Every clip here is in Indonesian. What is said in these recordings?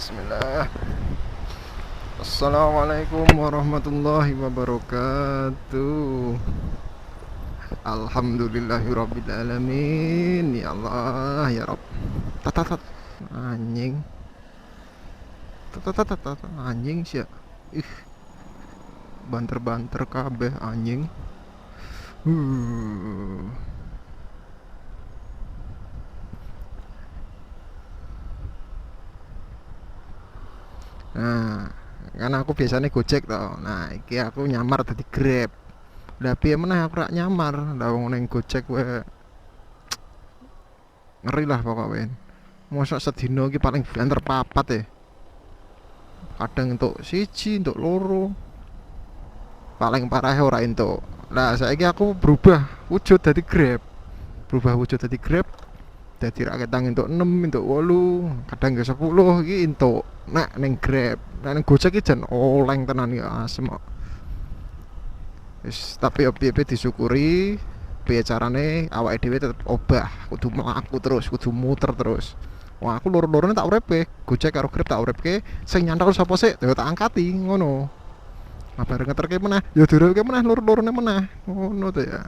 Bismillah. Assalamualaikum warahmatullahi wabarakatuh. Alhamdulillahirabbil alamin. Ya Allah ya Rabb. Tatatat anjing. Tatatat anjing sih. Ih, banter-banter kabeh anjing. Uh. Nah, karena aku biasanya Gojek toh. Nah, iki aku nyamar dadi Grab. Lah piye meneh aku rak nyamar. Lah wong ning Gojek wae ngeri lah pokoknya. Mosok sedina iki paling banter papat ya. Kadang entuk siji, entuk loro. Paling parah ora entuk. Lah saiki aku berubah wujud dadi Grab. Berubah wujud dadi Grab. Dadi rak ketang entuk 6, entuk 8, kadang ke 10 iki entuk. Nak ning Grab. Nah ning Gojek iki jan oleng tenan ya asem kok. Wis tapi piye-piye disyukuri. Piye carane awake dhewe tetep obah, kudu mlaku terus, kudu muter terus. Wah, aku loro-lorone tak uripke. Gojek karo Grab tak uripke. Sing nyantol sapa sik, ya tak angkati ngono. Mabar ngeterke meneh, ya direwke meneh loro-lorone meneh. Ngono to ya.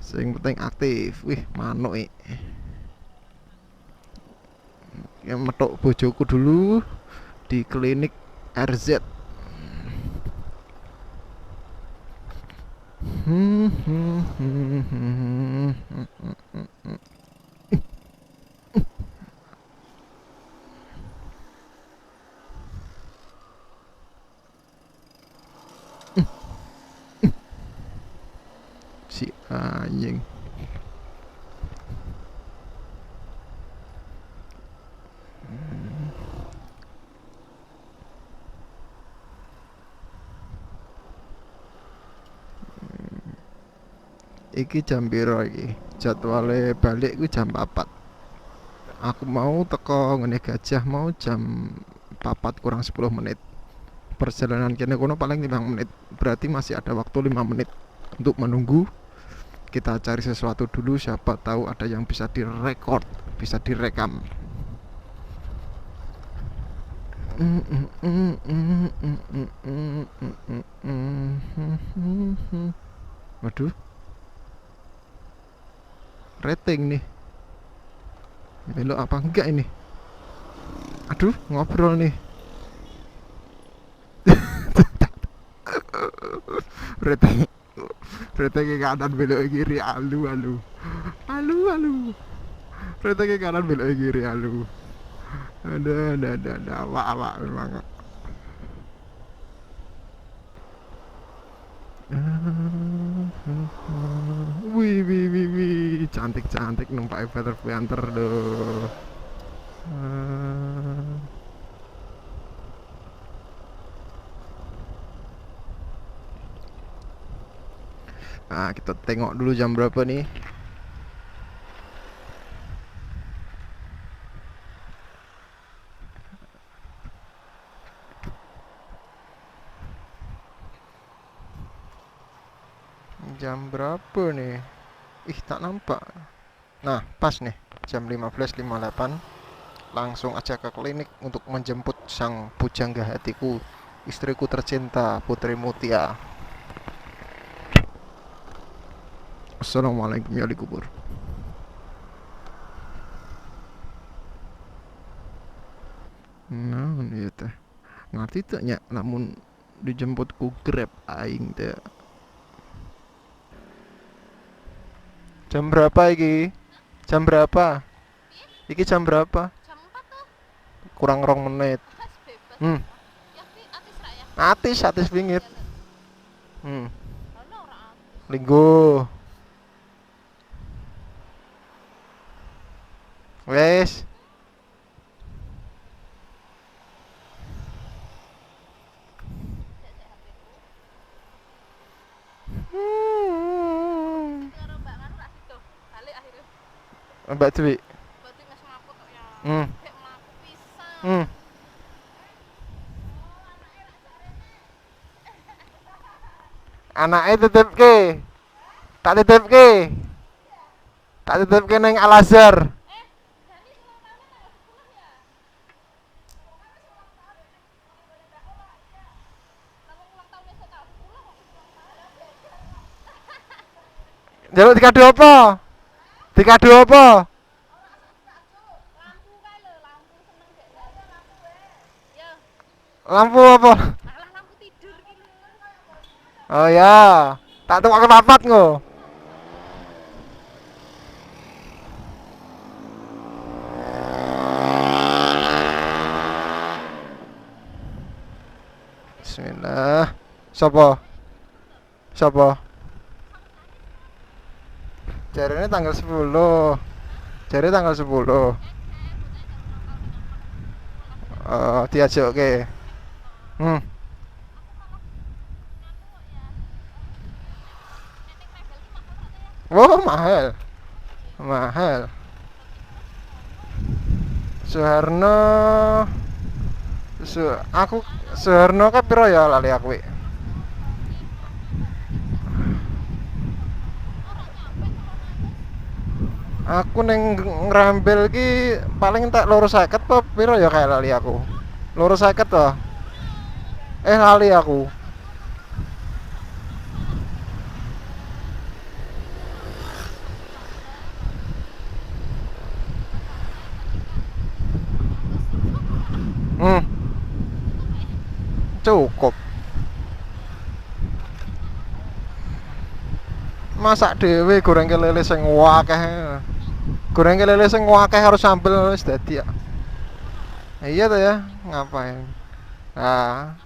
Sing penting aktif. Wih, manuk iki. Yang metok bojoku dulu di klinik RZ. Si anjing. Iki jam piro iki? Jadwale balik kuwi jam 4. Aku mau teko ngene Gajah mau jam 4 kurang 10 menit. Perjalanan kene kono paling 5 menit. Berarti masih ada waktu 5 menit untuk menunggu. Kita cari sesuatu dulu, siapa tahu ada yang bisa direkord, bisa direkam. Waduh, rating nih. Belok apa enggak ini? Aduh, ngobrol nih. Rating, rating ke kanan belok ke kiri, alu alu, alu alu. Rating ke kanan belok ke kiri, alu. Ada, awak memang. Wih, wih, wih, wih, cantik numpak banter doh. Nah, kita tengok dulu jam berapa nih. Jam berapa nih? Ih, tak nampak. Nah, pas nih, jam 15.58. Langsung aja ke klinik untuk menjemput sang pujangga hatiku, istriku tercinta, Putri Mutia. Assalamualaikum ya kubur. Nah, iya teh. Ngerti tak nyak namun dijemput ku Grab aing teh. Jam berapa iki? Jam berapa? Iki jam berapa? Jam 4 tuh. Kurang rong menit. Mas bebas. Hmm. Ya ki atis ra ya. Atis bingit. Ya lho. Hmm. Ono ora atis. Linggo. Wes. Cek HP-ku. Hmm. Karo Mbak Nganu rak sido. Balik akhirnya. Mbak Dwi. Berarti mes mlaku tok ya. Hmm. Kayak mlaku Hmm. pisan. Anaknya titipke. Tak titipke. Tak titipke neng Al Azhar. Jadi ulang tahunnya tanggal 10 ya? Jaluk dikado apa? Dikado apa? Lampu kae lho, lampu seneng gak ya? Ya, Lampu apa? alah lampu tidur ki lho. Oh ya, tak tukake papat ngo. Bismillah. Sopo? Sopo? Jarene tanggal 10. Jare tanggal 10. Diajak ke. Hmm. Oh, mahal. Mahal. Suharno. Aku Suharno kan piro ya lali aku. Wi. Aku neng ngrambel ki paling tak loro 50 apa piro ya kayak lali aku. Loro 50 toh. Lali aku. Hmm, cukup. Masak dhewe goreng kelele sing akeh. Goreng kelele sing akeh harus sambel wis dadi ya. Iya tuh ya, ngapain? Nah,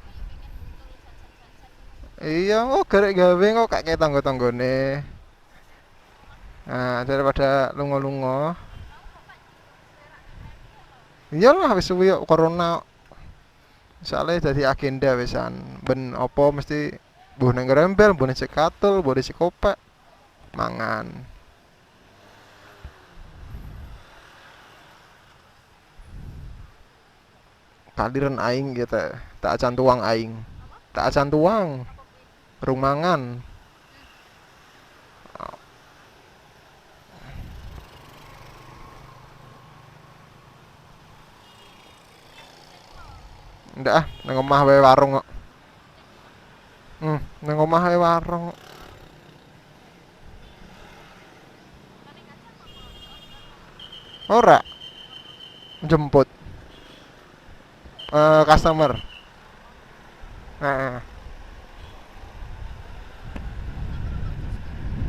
iya kok garek gawe kok kayak tangga-tanggane. Nah, daripada lunga-lunga. Iyalah wis suwi kok corona. Soalnya jadi agenda wisan. Ben opo mesti mbuh nang rembel, mbuh nang cekatul, mbuh nang kopek mangan. Kaliran aing gitu. Tak acan tuang aing. Tak acan tuang. Apa kuwi? Rumangan. Ndak ah, nang omah wae warung kok. Nang omah wae warung. Ora jemput customer. Heeh.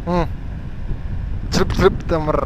Hmm, jrep-jrep temer.